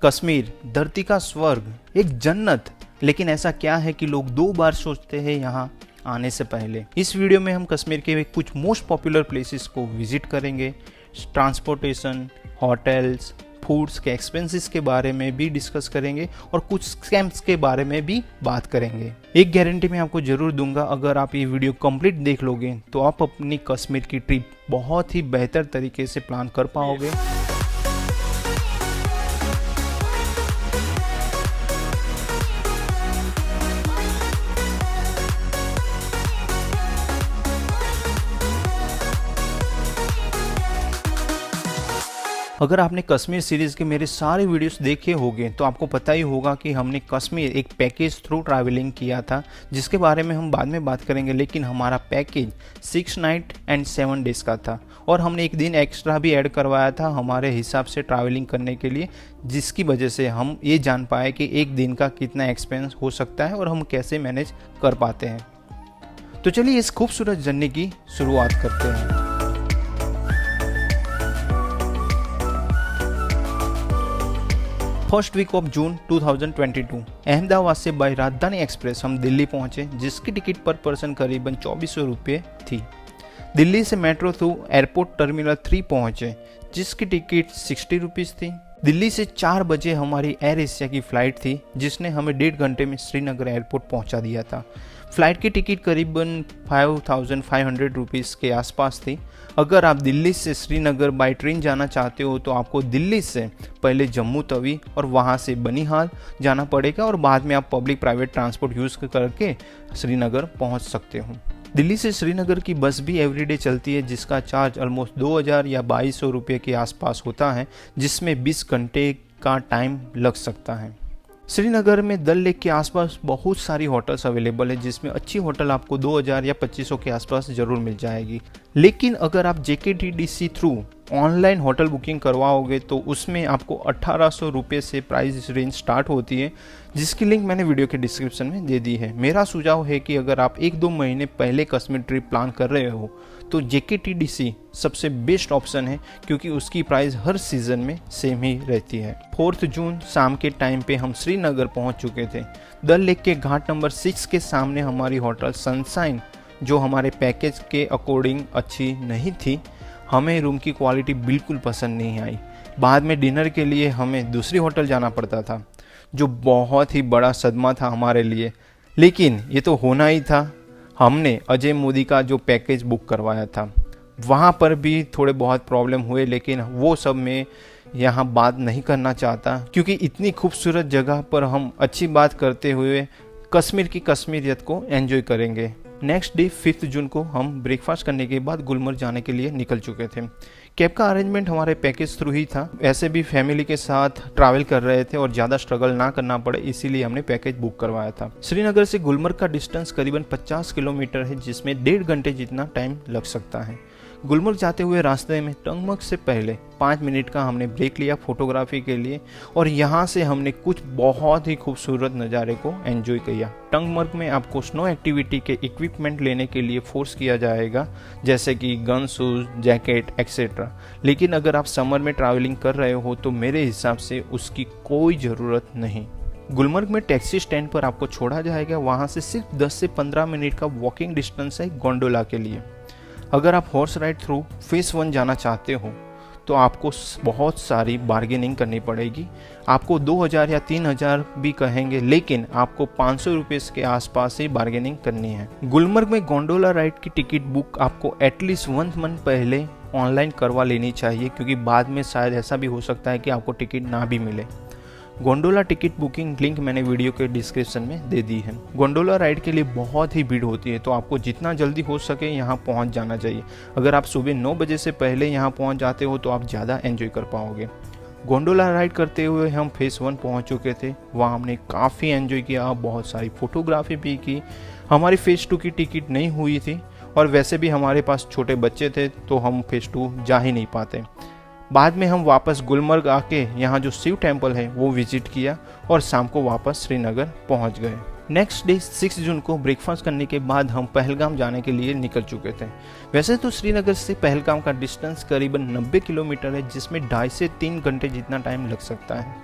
कश्मीर धरती का स्वर्ग, एक जन्नत। लेकिन ऐसा क्या है कि लोग 2 बार सोचते हैं यहाँ आने से पहले। इस वीडियो में हम कश्मीर के कुछ मोस्ट पॉपुलर प्लेसेस को विजिट करेंगे, ट्रांसपोर्टेशन, होटल्स, फूड्स के एक्सपेंसेस के बारे में भी डिस्कस करेंगे और कुछ स्कैम्स के बारे में भी बात करेंगे। एक गारंटी मैं आपको जरूर दूंगा, अगर आप ये वीडियो कंप्लीट देख लोगे तो आप अपनी कश्मीर की ट्रिप बहुत ही बेहतर तरीके से प्लान कर पाओगे। अगर आपने कश्मीर सीरीज़ के मेरे सारे वीडियोस देखे होंगे तो आपको पता ही होगा कि हमने कश्मीर एक पैकेज थ्रू ट्रैवलिंग किया था, जिसके बारे में हम बाद में बात करेंगे। लेकिन हमारा पैकेज 6 नाइट एंड 7 डेज़ का था और हमने एक दिन एक्स्ट्रा भी ऐड करवाया था हमारे हिसाब से ट्रैवलिंग करने के लिए, जिसकी वजह से हम ये जान पाए कि एक दिन का कितना एक्सपेंस हो सकता है और हम कैसे मैनेज कर पाते हैं। तो चलिए इस खूबसूरत जर्नी की शुरुआत करते हैं। First week of June 2022 Ahmedabad से बाय राजधानी एक्सप्रेस हम दिल्ली पहुंचे, जिसकी टिकट पर पर्सन करीबन 2400 रुपये थी। दिल्ली से मेट्रो थ्रू एयरपोर्ट टर्मिनल 3 पहुंचे, जिसकी टिकट 60 रुपीज़ थी। दिल्ली से 4 बजे हमारी एयर एशिया की फ़्लाइट थी, जिसने हमें 1.5 घंटे में श्रीनगर एयरपोर्ट पहुंचा दिया था। फ़्लाइट की टिकट करीबन 5500 रुपीज़ के आसपास थी। अगर आप दिल्ली से श्रीनगर बाय ट्रेन जाना चाहते हो तो आपको दिल्ली से पहले जम्मू तवी और वहां से बनिहाल जाना पड़ेगा और बाद में आप पब्लिक प्राइवेट ट्रांसपोर्ट यूज़ करके श्रीनगर पहुंच सकते हो। दिल्ली से श्रीनगर की बस भी एवरीडे चलती है, जिसका चार्ज ऑलमोस्ट 2000 या 2200 रुपये के आसपास होता है, जिसमें 20 घंटे का टाइम लग सकता है। श्रीनगर में डल लेक के आसपास बहुत सारी होटल्स अवेलेबल है, जिसमें अच्छी होटल आपको 2000 या 2500 के आसपास ज़रूर मिल जाएगी। लेकिन अगर आप JKTDC through online hotel booking करवाओगे तो उसमें आपको 1800 रुपये से प्राइस रेंज स्टार्ट होती है, जिसकी लिंक मैंने वीडियो के डिस्क्रिप्शन में दे दी है। मेरा सुझाव है कि अगर आप 1-2 महीने पहले कश्मीर ट्रिप प्लान कर रहे हो तो JKTDC सबसे बेस्ट ऑप्शन है, क्योंकि उसकी प्राइस हर सीज़न में सेम ही रहती है। 4 जून शाम के टाइम पे हम श्रीनगर पहुंच चुके थे। डल लेक के घाट नंबर 6 के सामने हमारी होटल सनशाइन, जो हमारे पैकेज के अकॉर्डिंग अच्छी नहीं थी, हमें रूम की क्वालिटी बिल्कुल पसंद नहीं आई। बाद में डिनर के लिए हमें दूसरी होटल जाना पड़ता था, जो बहुत ही बड़ा सदमा था हमारे लिए। लेकिन ये तो होना ही था। हमने अजय मोदी का जो पैकेज बुक करवाया था, वहाँ पर भी थोड़े बहुत प्रॉब्लम हुए, लेकिन वो सब मैं यहाँ बात नहीं करना चाहता, क्योंकि इतनी खूबसूरत जगह पर हम अच्छी बात करते हुए कश्मीर की कश्मीरियत को एंजॉय करेंगे। नेक्स्ट डे 5 जून को हम ब्रेकफास्ट करने के बाद गुलमर्ग जाने के लिए निकल चुके थे। कैब का अरेंजमेंट हमारे पैकेज थ्रू ही था। ऐसे भी फैमिली के साथ ट्रैवल कर रहे थे और ज़्यादा स्ट्रगल ना करना पड़े, इसीलिए हमने पैकेज बुक करवाया था। श्रीनगर से गुलमर्ग का डिस्टेंस करीबन 50 किलोमीटर है, जिसमें 1.5 घंटे जितना टाइम लग सकता है। गुलमर्ग जाते हुए रास्ते में टंगमर्ग से पहले 5 मिनट का हमने ब्रेक लिया फोटोग्राफी के लिए, और यहाँ से हमने कुछ बहुत ही खूबसूरत नज़ारे को एंजॉय किया। टंगमर्ग में आपको स्नो एक्टिविटी के इक्विपमेंट लेने के लिए फोर्स किया जाएगा, जैसे कि गन, शूज़, जैकेट एक्सेट्रा। लेकिन अगर आप समर में ट्रैवलिंग कर रहे हो तो मेरे हिसाब से उसकी कोई ज़रूरत नहीं। गुलमर्ग में टैक्सी स्टैंड पर आपको छोड़ा जाएगा, वहाँ से सिर्फ 10 से 15 मिनट का वॉकिंग डिस्टेंस है गोंडोला के लिए। अगर आप हॉर्स राइड थ्रू फेस 1 जाना चाहते हो तो आपको बहुत सारी बार्गेनिंग करनी पड़ेगी। आपको 2000 या 3000 भी कहेंगे, लेकिन आपको 500 रुपये के आसपास ही बार्गेनिंग करनी है। गुलमर्ग में गोंडोला राइड की टिकट बुक आपको एटलीस्ट 1 मंथ पहले ऑनलाइन करवा लेनी चाहिए, क्योंकि बाद में शायद ऐसा भी हो सकता है कि आपको टिकट ना भी मिले। गोंडोला टिकट बुकिंग लिंक मैंने वीडियो के डिस्क्रिप्शन में दे दी है। गोंडोला राइड के लिए बहुत ही भीड़ होती है, तो आपको जितना जल्दी हो सके यहाँ पहुँच जाना चाहिए। अगर आप सुबह 9 बजे से पहले यहाँ पहुँच जाते हो तो आप ज़्यादा एंजॉय कर पाओगे। गोंडोला राइड करते हुए हम फेस 1 पहुँच चुके थे। वहाँ हमने काफ़ी एंजॉय किया, बहुत सारी फोटोग्राफी भी की। हमारी फेस 2 की टिकट नहीं हुई थी, और वैसे भी हमारे पास छोटे बच्चे थे तो हम फेस 2 जा ही नहीं पाते। बाद में हम वापस गुलमर्ग आके यहाँ जो शिव टेम्पल है वो विजिट किया और शाम को वापस श्रीनगर पहुँच गए। नेक्स्ट डे 6 जून को ब्रेकफास्ट करने के बाद हम पहलगाम जाने के लिए निकल चुके थे। वैसे तो श्रीनगर से पहलगाम का डिस्टेंस करीबन 90 किलोमीटर है, जिसमें 2.5 से 3 घंटे जितना टाइम लग सकता है।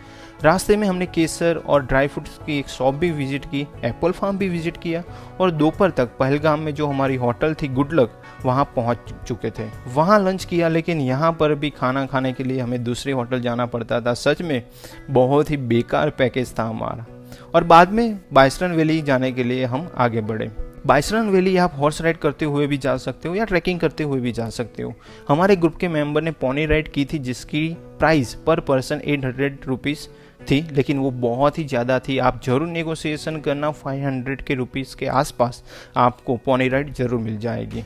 रास्ते में हमने केसर और ड्राई फ्रूट्स की एक शॉप भी विजिट की, एप्पल फार्म भी विजिट किया और दोपहर तक पहलगाम में जो हमारी होटल थी गुड लक, वहाँ पहुँच चुके थे। वहाँ लंच किया, लेकिन यहाँ पर भी खाना खाने के लिए हमें दूसरी होटल जाना पड़ता था। सच में बहुत ही बेकार पैकेज था हमारा। और बाद में बाइसरन वैली जाने के लिए हम आगे बढ़े। बाइसरन वैली आप हॉर्स राइड करते हुए भी जा सकते हो या ट्रैकिंग करते हुए भी जा सकते हो। हमारे ग्रुप के मेंबर ने पोनी राइड की थी जिसकी प्राइस पर पर्सन 800 रुपीज़ थी, लेकिन वो बहुत ही ज़्यादा थी। आप जरूर नेगोशिएशन करना, 500 के रुपीज़ के आसपास आपको पोनी राइड ज़रूर मिल जाएगी।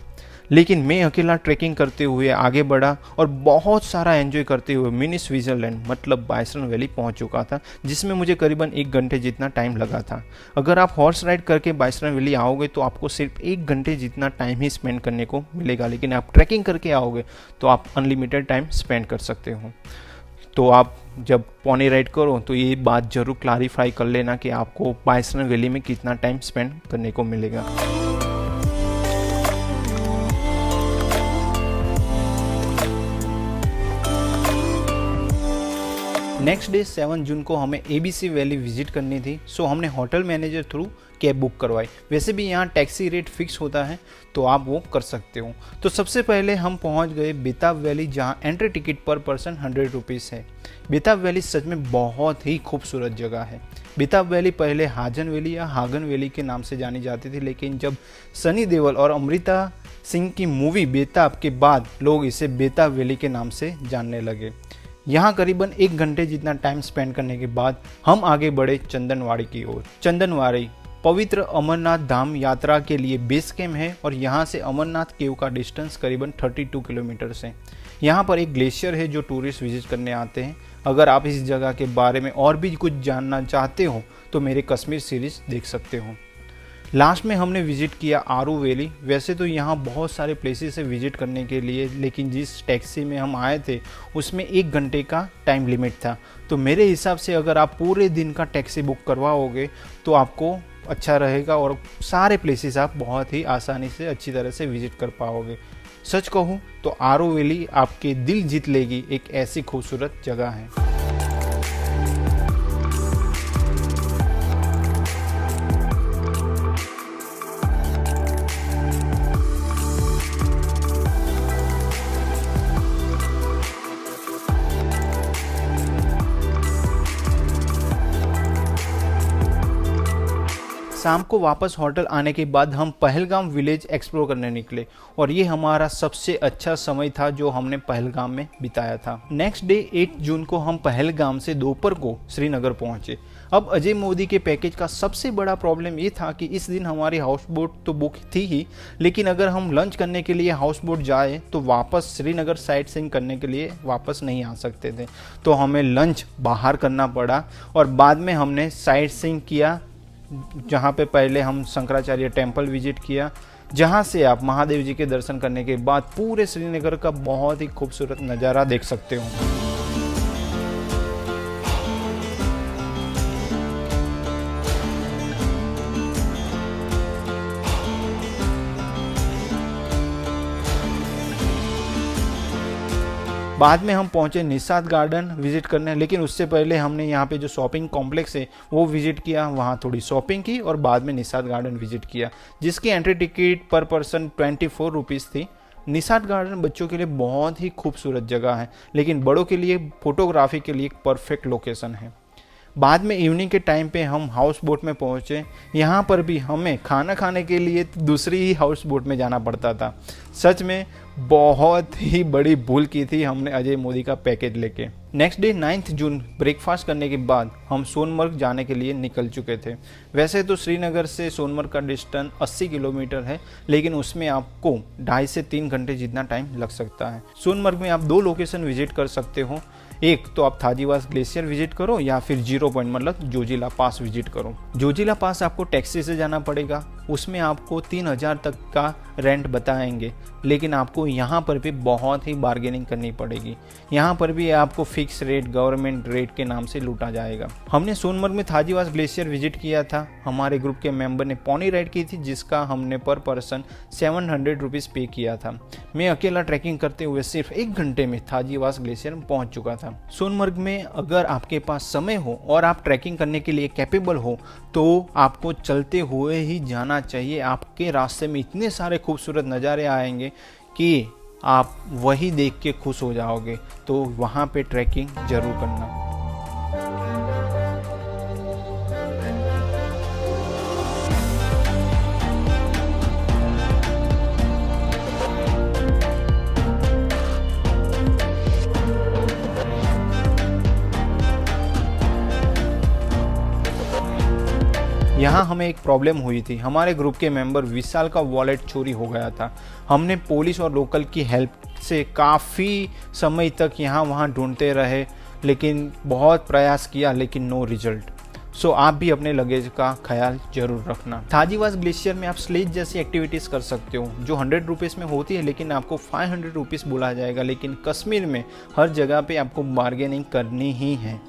लेकिन मैं अकेला ट्रैकिंग करते हुए आगे बढ़ा और बहुत सारा एंजॉय करते हुए मिनी स्विट्ज़रलैंड मतलब बाइसरन वैली पहुंच चुका था, जिसमें मुझे करीबन 1 घंटे जितना टाइम लगा था। अगर आप हॉर्स राइड करके बाइसरन वैली आओगे तो आपको सिर्फ 1 घंटे जितना टाइम ही स्पेंड करने को मिलेगा, लेकिन आप ट्रैकिंग करके आओगे तो आप अनलिमिटेड टाइम स्पेंड कर सकते हो। तो आप जब पोनी राइड करो तो ये बात ज़रूर क्लैरिफाई कर लेना कि आपको बाइसरन वैली में कितना टाइम स्पेंड करने को मिलेगा। नेक्स्ट डे 7 जून को हमें ABC वैली विजिट करनी थी, सो हमने hotel manager through cab book करवाई। वैसे भी यहाँ टैक्सी रेट फिक्स होता है तो आप वो कर सकते हो। तो सबसे पहले हम पहुँच गए बेताब वैली, जहाँ एंट्री टिकट पर पर्सन 100 रुपीज़ है। बेताब वैली सच में बहुत ही खूबसूरत जगह है। बेताब वैली पहले हाजन वैली या हागन वैली के नाम से जानी जाती थी, लेकिन जब सनी देओल और अमृता सिंह की मूवी बेताब के बाद लोग इसे बेताब वैली के नाम से जानने लगे। यहाँ करीबन 1 घंटे जितना टाइम स्पेंड करने के बाद हम आगे बढ़े चंदनवाड़ी की ओर। चंदनवाड़ी पवित्र अमरनाथ धाम यात्रा के लिए बेस कैम्प है और यहाँ से अमरनाथ केव का डिस्टेंस करीबन 32 किलोमीटर है। यहाँ पर एक ग्लेशियर है जो टूरिस्ट विजिट करने आते हैं। अगर आप इस जगह के बारे में और भी कुछ जानना चाहते हो तो मेरे कश्मीर सीरीज देख सकते हो। लास्ट में हमने विजिट किया आरू वैली। वैसे तो यहाँ बहुत सारे प्लेसेस है विजिट करने के लिए, लेकिन जिस टैक्सी में हम आए थे उसमें 1 घंटे का टाइम लिमिट था। तो मेरे हिसाब से अगर आप पूरे दिन का टैक्सी बुक करवाओगे तो आपको अच्छा रहेगा और सारे प्लेसेस आप बहुत ही आसानी से अच्छी तरह से विजिट कर पाओगे। सच कहूँ तो आरू वैली आपके दिल जीत लेगी, एक ऐसी खूबसूरत जगह है। शाम को वापस होटल आने के बाद हम पहलगाम विलेज एक्सप्लोर करने निकले और ये हमारा सबसे अच्छा समय था जो हमने पहलगाम में बिताया था। नेक्स्ट डे 8 जून को हम पहलगाम से दोपहर को श्रीनगर पहुंचे। अब अजय मोदी के पैकेज का सबसे बड़ा प्रॉब्लम ये था कि इस दिन हमारी हाउस बोट तो बुक थी ही, लेकिन अगर हम लंच करने के लिए हाउस बोट जाए तो वापस श्रीनगर साइट सीइंग करने के लिए वापस नहीं आ सकते थे। तो हमें लंच बाहर करना पड़ा और बाद में हमने साइट सीइंग किया, जहाँ पे पहले हम शंकराचार्य टेम्पल विजिट किया, जहाँ से आप महादेव जी के दर्शन करने के बाद पूरे श्रीनगर का बहुत ही खूबसूरत नज़ारा देख सकते हो। बाद में हम पहुंचे निषाद गार्डन विजिट करने, लेकिन उससे पहले हमने यहाँ पे जो शॉपिंग कॉम्प्लेक्स है वो विजिट किया, वहाँ थोड़ी शॉपिंग की और बाद में निषाद गार्डन विजिट किया, जिसकी एंट्री टिकट पर पर्सन 24 रुपीज़ थी। निषाद गार्डन बच्चों के लिए बहुत ही खूबसूरत जगह है, लेकिन बड़ों के लिए फोटोग्राफी के लिए एक परफेक्ट लोकेशन है। बाद में इवनिंग के टाइम पे हम हाउस बोट में पहुँचे। यहाँ पर भी हमें खाना खाने के लिए दूसरी ही हाउस बोट में जाना पड़ता था। सच में बहुत ही बड़ी भूल की थी हमने अजय मोदी का पैकेज लेके। नेक्स्ट डे 9 जून ब्रेकफास्ट करने के बाद हम सोनमर्ग जाने के लिए निकल चुके थे। वैसे तो श्रीनगर से सोनमर्ग का डिस्टेंस 80 किलोमीटर है, लेकिन उसमें आपको 2.5 से 3 घंटे जितना टाइम लग सकता है। सोनमर्ग में आप 2 लोकेशन विजिट कर सकते हो। एक तो आप थाजीवास ग्लेशियर विजिट करो या फिर 0 पॉइंट मतलब जोजिला पास विजिट करो। जोजिला पास आपको टैक्सी से जाना पड़ेगा, उसमें आपको 3000 तक का रेंट बताएंगे, लेकिन आपको यहाँ पर भी बहुत ही बार्गेनिंग करनी पड़ेगी। यहाँ पर भी आपको फिक्स रेट गवर्नमेंट रेट के नाम से लूटा जाएगा। हमने सोनमर्ग में थाजीवास ग्लेशियर विजिट किया था। हमारे ग्रुप के मेंबर ने पोनी राइड की थी, जिसका हमने पर पर्सन 700 रुपीज़ पे किया था। मैं अकेला ट्रैकिंग करते हुए सिर्फ 1 घंटे में थाजीवास ग्लेशियर पहुँच चुका था। सोनमर्ग में अगर आपके पास समय हो और आप ट्रैकिंग करने के लिए कैपेबल हो तो आपको चलते हुए ही जाना चाहिए। आपके रास्ते में इतने सारे खूबसूरत नज़ारे आएंगे कि आप वही देख के खुश हो जाओगे। तो वहाँ पे ट्रैकिंग ज़रूर करना। यहाँ हमें एक प्रॉब्लम हुई थी। हमारे ग्रुप के मेंबर विशाल का वॉलेट चोरी हो गया था। हमने पुलिस और लोकल की हेल्प से काफ़ी समय तक यहाँ वहाँ ढूंढते रहे, लेकिन बहुत प्रयास किया लेकिन नो रिजल्ट। सो आप भी अपने लगेज का ख्याल जरूर रखना। थाजीवास ग्लेशियर में आप स्लेज जैसी एक्टिविटीज़ कर सकते हो जो 100 रुपीज़ में होती है, लेकिन आपको 500 रुपीज़ बोला जाएगा। लेकिन कश्मीर में हर जगह पे आपको बार्गेनिंग करनी ही है।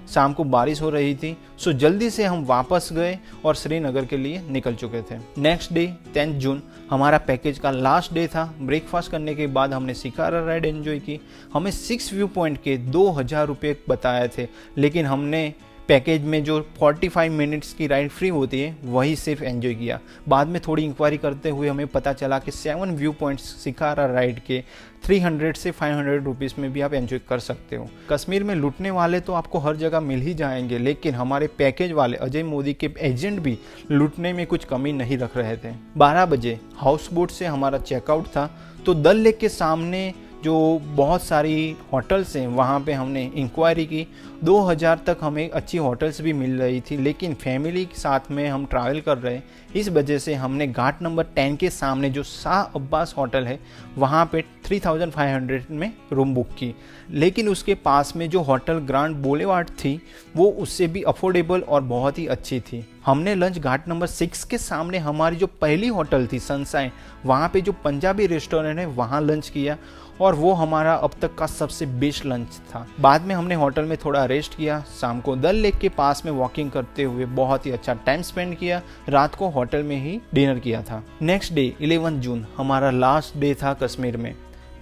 शाम को बारिश हो रही थी, सो जल्दी से हम वापस गए और श्रीनगर के लिए निकल चुके थे। नेक्स्ट डे 10 जून हमारा पैकेज का लास्ट डे था। ब्रेकफास्ट करने के बाद हमने शिकारा राइड एंजॉय की। हमें 6 व्यू पॉइंट के 2000 रुपये बताए थे, लेकिन हमने पैकेज में जो 45 मिनट्स की राइड फ्री होती है वही सिर्फ एंजॉय किया। बाद में थोड़ी इंक्वायरी करते हुए हमें पता चला कि 7 व्यू पॉइंट्स शिकारा राइड के 300 से 500 रुपीज़ में भी आप एंजॉय कर सकते हो। कश्मीर में लूटने वाले तो आपको हर जगह मिल ही जाएंगे, लेकिन हमारे पैकेज वाले अजय मोदी के एजेंट भी लूटने में कुछ कमी नहीं रख रहे थे। 12 बजे हाउस बोट से हमारा चेकआउट था, तो डल लेक के सामने जो बहुत सारी होटल्स हैं वहाँ पे हमने इंक्वायरी की। 2000 तक हमें अच्छी होटल्स भी मिल रही थी, लेकिन फैमिली के साथ में हम ट्रैवल कर रहे, इस वजह से हमने घाट नंबर 10 के सामने जो शाह अब्बास होटल है वहाँ पे 3500 में रूम बुक की। लेकिन उसके पास में जो होटल ग्रांड बोलेवार्ड थी वो उससे भी अफोर्डेबल और बहुत ही अच्छी थी। हमने लंच घाट नंबर 6 के सामने हमारी जो पहली होटल थी सनशाइन, वहाँ पे जो पंजाबी रेस्टोरेंट है वहाँ लंच किया और वो हमारा अब तक का सबसे बेस्ट लंच था। बाद में हमने होटल में थोड़ा रेस्ट किया। शाम को डल लेक के पास में वॉकिंग करते हुए बहुत ही अच्छा टाइम स्पेंड किया। रात को होटल में ही डिनर किया था। नेक्स्ट डे 11 जून हमारा लास्ट डे था कश्मीर में।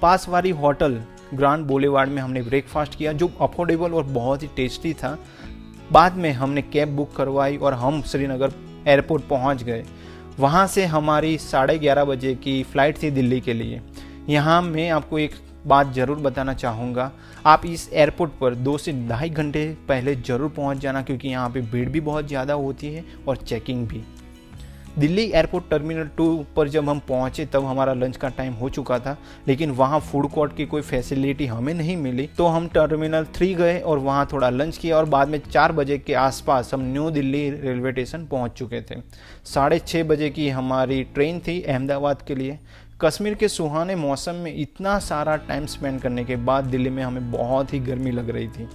पास वाली होटल ग्रांड बोलेवार्ड में हमने ब्रेकफास्ट किया जो अफोर्डेबल और बहुत ही टेस्टी था। बाद में हमने कैब बुक करवाई और हम श्रीनगर एयरपोर्ट पहुंच गए। वहां से हमारी 11:30 बजे की फ़्लाइट थी दिल्ली के लिए। यहाँ मैं आपको एक बात ज़रूर बताना चाहूँगा, आप इस एयरपोर्ट पर 2 से 2.5 घंटे पहले ज़रूर पहुँच जाना, क्योंकि यहाँ पे भीड़ भी बहुत ज़्यादा होती है और चेकिंग भी। दिल्ली एयरपोर्ट टर्मिनल 2 पर जब हम पहुंचे तब हमारा लंच का टाइम हो चुका था, लेकिन वहां फूड कोर्ट की कोई फैसिलिटी हमें नहीं मिली। तो हम टर्मिनल 3 गए और वहां थोड़ा लंच किया और बाद में 4 बजे के आसपास हम न्यू दिल्ली रेलवे स्टेशन पहुंच चुके थे। 6:30 बजे की हमारी ट्रेन थी अहमदाबाद के लिए। कश्मीर के सुहाने मौसम में इतना सारा टाइम स्पेंड करने के बाद दिल्ली में हमें बहुत ही गर्मी लग रही थी।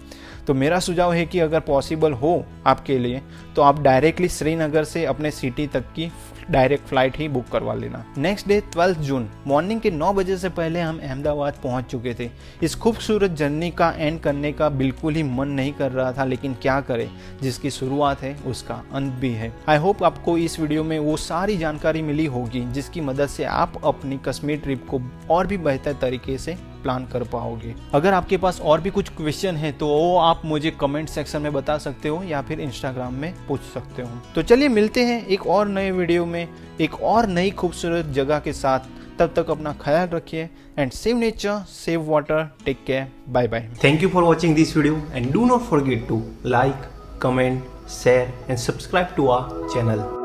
तो मेरा सुझाव है कि अगर पॉसिबल हो आपके लिए तो आप डायरेक्टली श्रीनगर से अपने सिटी तक की डायरेक्ट फ्लाइट ही बुक करवा लेना। नेक्स्ट डे 12 जून मॉर्निंग के 9 बजे से पहले हम अहमदाबाद पहुंच चुके थे। इस खूबसूरत जर्नी का एंड करने का बिल्कुल ही मन नहीं कर रहा था, लेकिन क्या करें, जिसकी शुरुआत है उसका अंत भी है। आई होप आपको इस वीडियो में वो सारी जानकारी मिली होगी जिसकी मदद से आप अपनी कश्मीर ट्रिप को और भी बेहतर तरीके से प्लान कर पाओगे। अगर आपके पास और भी कुछ क्वेश्चन है तो वो आप मुझे कमेंट सेक्शन में बता सकते हो या फिर इंस्टाग्राम में पूछ सकते हो। तो चलिए मिलते हैं एक और नए वीडियो में एक और नई खूबसूरत जगह के साथ। तब तक अपना ख्याल रखिए and save nature, save water, take care, bye bye. Thank you for watching this video and do not forget to like, comment, share and subscribe to our channel.